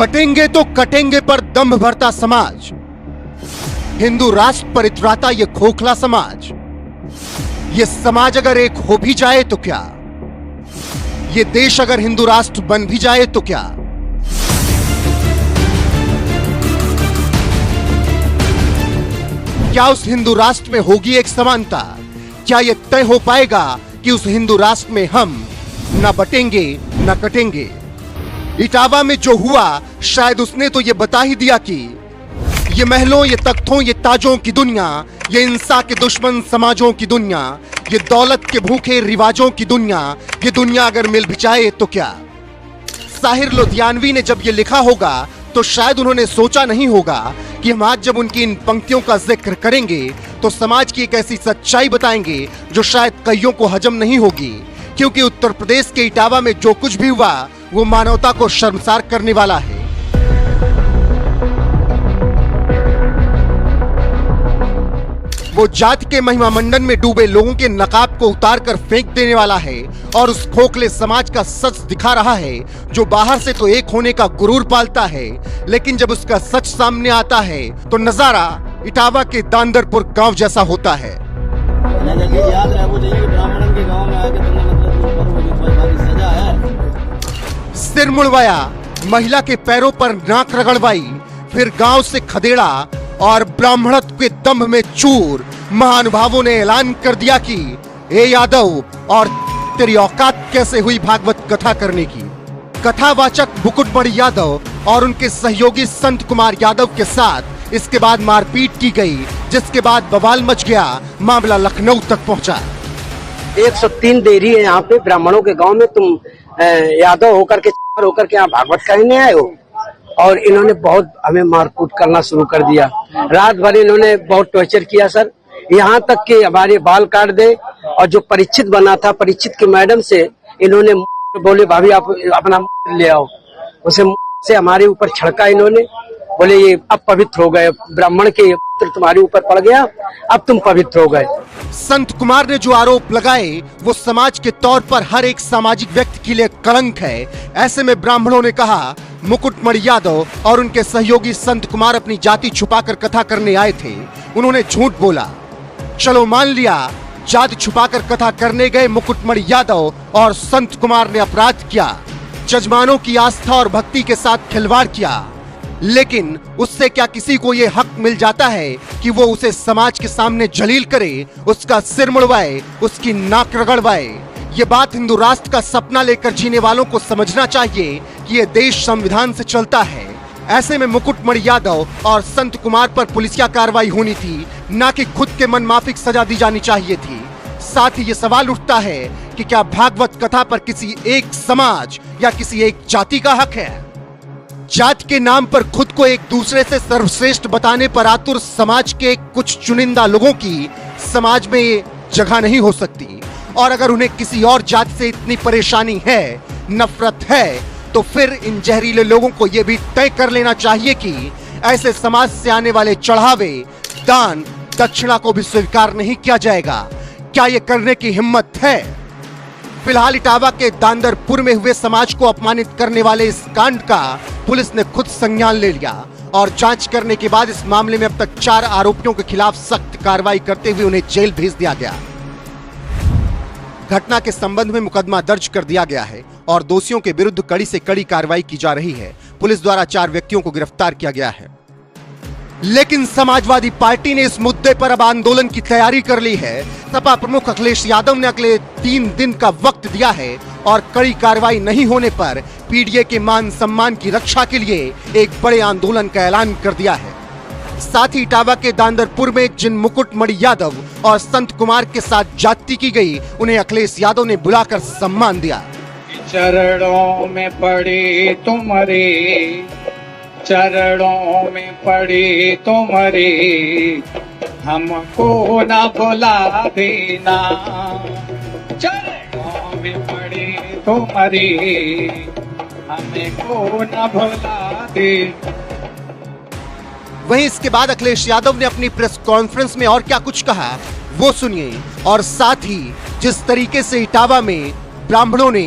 बटेंगे तो कटेंगे पर दम्भ भरता समाज, हिंदू राष्ट्र पर इतराता ये खोखला समाज। ये समाज अगर एक हो भी जाए तो क्या, ये देश अगर हिंदू राष्ट्र बन भी जाए तो क्या। क्या उस हिंदू राष्ट्र में होगी एक समानता? क्या यह तय हो पाएगा कि उस हिंदू राष्ट्र में हम न बटेंगे न कटेंगे? इटावा में जो हुआ, शायद उसने तो यह बता ही दिया कि ये महलों, ये तख्तों, ये ताजों की दुनिया, ये इंसान के दुश्मन समाजों की दुनिया, ये दौलत के भूखे रिवाजों की दुनिया, ये दुनिया अगर मिल भी जाए तो क्या। साहिर लुधियानवी ने जब ये लिखा होगा तो शायद उन्होंने सोचा नहीं होगा कि हम आज जब उनकी इन पंक्तियों का जिक्र करेंगे तो समाज की एक ऐसी सच्चाई बताएंगे जो शायद कईयों को हजम नहीं होगी, क्योंकि उत्तर प्रदेश के इटावा में जो कुछ भी हुआ वो मानवता को शर्मसार करने वाला है। वो जाति के महिमा मंडन में डूबे लोगों के नकाब को उतार कर फेंक देने वाला है और उस खोखले समाज का सच दिखा रहा है जो बाहर से तो एक होने का गुरूर पालता है, लेकिन जब उसका सच सामने आता है तो नजारा इटावा के दांदरपुर गांव जैसा होता है। सिर मुड़वाया, महिला के पैरों पर नाक रगड़वाई, फिर गांव से खदेड़ा और ब्राह्मणत्व के दम्भ में चूर महानुभावों ने ऐलान कर दिया कि ए यादव, और तेरी औकात कैसे हुई भागवत कथा करने की। कथावाचक मुकुटमणि यादव और उनके सहयोगी संत कुमार यादव के साथ इसके बाद मारपीट की गई, जिसके बाद बवाल मच गया। मामला लखनऊ तक पहुंचा। 103 देरी है यहाँ पे ब्राह्मणों के गांव में। तुम यादव होकर के यहाँ भागवत कहने आए हो, और इन्होंने बहुत हमें मारकूट करना शुरू कर दिया। रात भर इन्होंने बहुत टॉर्चर किया सर, यहाँ तक कि हमारे बाल काट दे। और जो परीक्षित बना था, परीक्षित की मैडम से इन्होंने बोले भाभी आप अपना ले आओ, उसे से हमारे ऊपर छड़का इन्होंने। बोले ये अब पवित्र हो गए, ब्राह्मण के तुम्हारे ऊपर पड़ गया, अब तुम पवित्र हो गए। संत कुमार ने जो आरोप लगाए वो समाज के तौर पर हर एक सामाजिक व्यक्ति के लिए कलंक है। ऐसे में ब्राह्मणों ने कहा मुकुटमणि यादव और उनके सहयोगी संत कुमार अपनी जाति छुपाकर कथा करने आए थे। उन्होंने झूठ बोला। चलो मान लिया, जाति छुपाकर कथा करने गए मुकुटमणि यादव और संत कुमार ने अपराध किया, जजमानों की आस्था और भक्ति के साथ खिलवाड़ किया। लेकिन उससे क्या किसी को यह हक मिल जाता है कि वो उसे समाज के सामने जलील करे, उसका सिर मुड़वाए, उसकी नाक रगड़वाए? ये बात हिंदू राष्ट्र का सपना लेकर जीने वालों को समझना चाहिए कि ये देश संविधान से चलता है। ऐसे में मुकुटमणि यादव और संत कुमार पर पुलिसिया कार्रवाई होनी थी, ना कि खुद के मन माफिक सजा दी जानी चाहिए थी। साथ ही ये सवाल उठता है कि क्या भागवत कथा पर किसी एक समाज या किसी एक जाति का हक है? जाति के नाम पर खुद को एक दूसरे से सर्वश्रेष्ठ बताने पर आतुर समाज के कुछ चुनिंदा लोगों की समाज में जगह नहीं हो सकती। और अगर उन्हें किसी और जाति से इतनी परेशानी है, नफरत है, तो फिर इन जहरीले लोगों को यह भी तय कर लेना चाहिए कि ऐसे समाज से आने वाले चढ़ावे, दान, दक्षिणा को भी स्वीकार नहीं किया जाएगा। क्या यह करने की हिम्मत है? फिलहाल इटावा के दांदरपुर में हुए समाज को अपमानित करने वाले इस कांड का पुलिस ने खुद संज्ञान ले लिया और जांच करने के बाद इस मामले में अब तक 4 आरोपियों के खिलाफ सख्त कार्रवाई करते हुए उन्हें जेल भेज दिया गया। घटना के संबंध में मुकदमा दर्ज कर दिया गया है और दोषियों के विरुद्ध कड़ी से कड़ी कार्रवाई की जा रही है। पुलिस द्वारा 4 व्यक्तियों को गिरफ्तार किया गया है। लेकिन समाजवादी पार्टी ने इस मुद्दे पर अब आंदोलन की तैयारी कर ली है। सपा प्रमुख अखिलेश यादव ने अगले 3 दिन का वक्त दिया है और कड़ी कार्रवाई नहीं होने पर पीडीए के मान सम्मान की रक्षा के लिए एक बड़े आंदोलन का ऐलान कर दिया है। साथ ही इटावा के दांदरपुर में जिन मुकुटमणि यादव और संत कुमार के साथ जाति की गई, उन्हें अखिलेश यादव ने बुलाकर सम्मान दिया। चरणों में पड़ी तुम्हारे, चरणों में पड़ी तुम्हारे, हमको ना भुला देना। चरणों में पड़ी तुम्हारे, हमको ना भुला देना। वहीं इसके बाद अखिलेश यादव ने अपनी प्रेस कॉन्फ्रेंस में और क्या कुछ कहा वो सुनिए। और साथ ही जिस तरीके से इटावा में ब्राह्मणों ने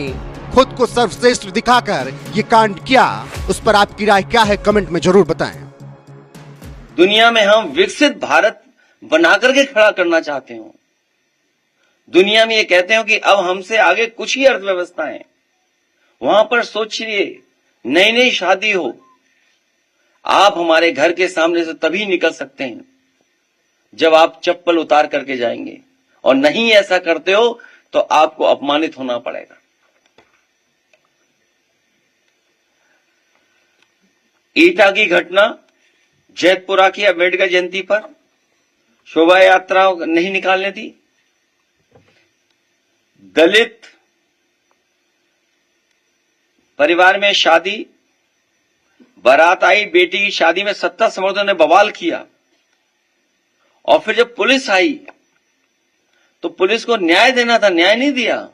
खुद को सर्वश्रेष्ठ दिखाकर ये कांड किया, उस पर आपकी राय क्या है कमेंट में जरूर बताएं। दुनिया में हम विकसित भारत बना करके खड़ा करना चाहते हो। दुनिया में ये कहते हो कि अब हमसे आगे कुछ ही अर्थव्यवस्थाएं, वहां पर सोचिए नई नई शादी हो, आप हमारे घर के सामने से तभी निकल सकते हैं जब आप चप्पल उतार करके जाएंगे, और नहीं ऐसा करते हो तो आपको अपमानित होना पड़ेगा। ईटा की घटना, जैतपुरा की अम्बेडकर जयंती पर शोभा यात्रा नहीं निकालने दी, दलित परिवार में शादी, बारात आई, बेटी की शादी में सत्ता समर्थकों ने बवाल किया, और फिर जब पुलिस आई तो पुलिस को न्याय देना था, न्याय नहीं दिया।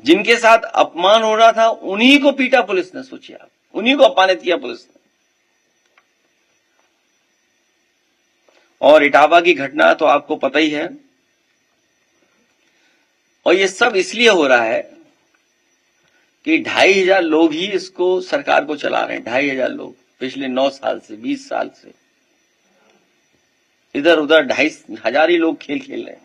जिनके साथ अपमान हो रहा था उन्हीं को पीटा पुलिस ने, सोचिए आप, उन्हीं को अपमानित किया पुलिस ने। और इटावा की घटना तो आपको पता ही है, और ये सब इसलिए हो रहा है कि 2,500 लोग ही इसको सरकार को चला रहे हैं। 2,500 लोग पिछले 9 साल से, 20 साल से इधर उधर 2,500 ही लोग खेल खेल रहे हैं।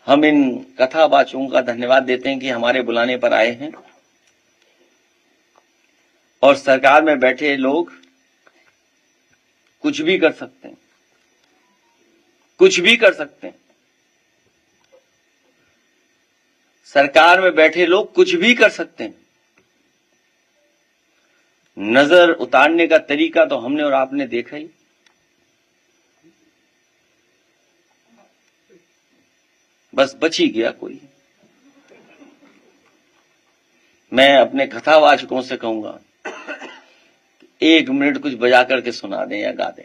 हम इन कथावाचकों का धन्यवाद देते हैं कि हमारे बुलाने पर आए हैं, और सरकार में बैठे लोग कुछ भी कर सकते हैं, कुछ भी कर सकते हैं। सरकार में बैठे लोग कुछ भी कर सकते हैं। नजर उतारने का तरीका तो हमने और आपने देखा ही। बस बच ही गया कोई। मैं अपने कथावाचकों से कहूंगा 1 मिनट कुछ बजा करके सुना दें या गा दें।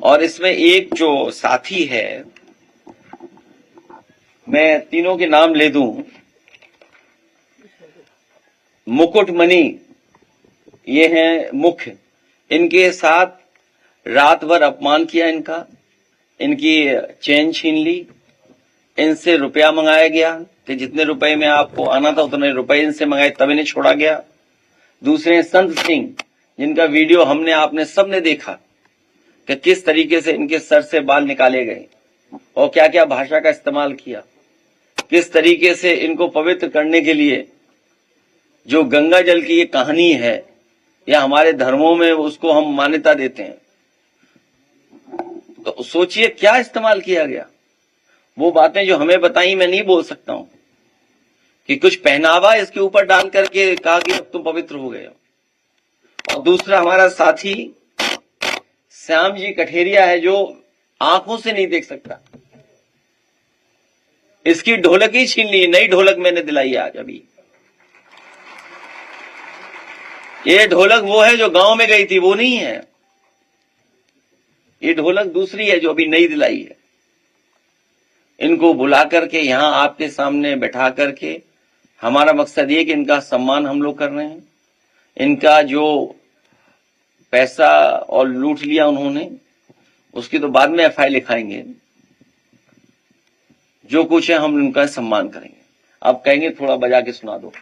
और इसमें एक जो साथी है, मैं तीनों के नाम ले दूं। मुकुटमणि, ये हैं मुख्य, इनके साथ रात भर अपमान किया इनका, इनकी चेन छीन ली, इनसे रुपया मंगाया गया कि जितने रुपए में आपको आना था उतने रुपए इनसे मंगाए, तब इन्हें छोड़ा गया। दूसरे संत सिंह, जिनका वीडियो हमने आपने सबने देखा कि किस तरीके से इनके सर से बाल निकाले गए और क्या क्या भाषा का इस्तेमाल किया, किस तरीके से इनको पवित्र करने के लिए जो गंगा जल की ये कहानी है, या हमारे धर्मों में उसको हम मान्यता देते हैं, तो सोचिए क्या इस्तेमाल किया गया। वो बातें जो हमें बताई मैं नहीं बोल सकता हूं कि कुछ पहनावा इसके ऊपर डाल करके कहा कि अब तुम पवित्र हो गए हो। और दूसरा हमारा साथी श्याम जी कठेरिया है, जो आंखों से नहीं देख सकता, इसकी ढोलक ही छीन ली। नई ढोलक मैंने दिलाई आज अभी। ये ढोलक वो है जो गांव में गई थी, वो नहीं है। ये ढोलक दूसरी है जो अभी नई दिलाई है। इनको बुला करके यहां आपके सामने बैठा करके हमारा मकसद ये कि इनका सम्मान हम लोग कर रहे हैं। इनका जो पैसा और लूट लिया उन्होंने, उसकी तो बाद में एफआईआर लिखाएंगे। जो कुछ है हम उनका सम्मान करेंगे। आप कहेंगे थोड़ा बजा के सुना दो।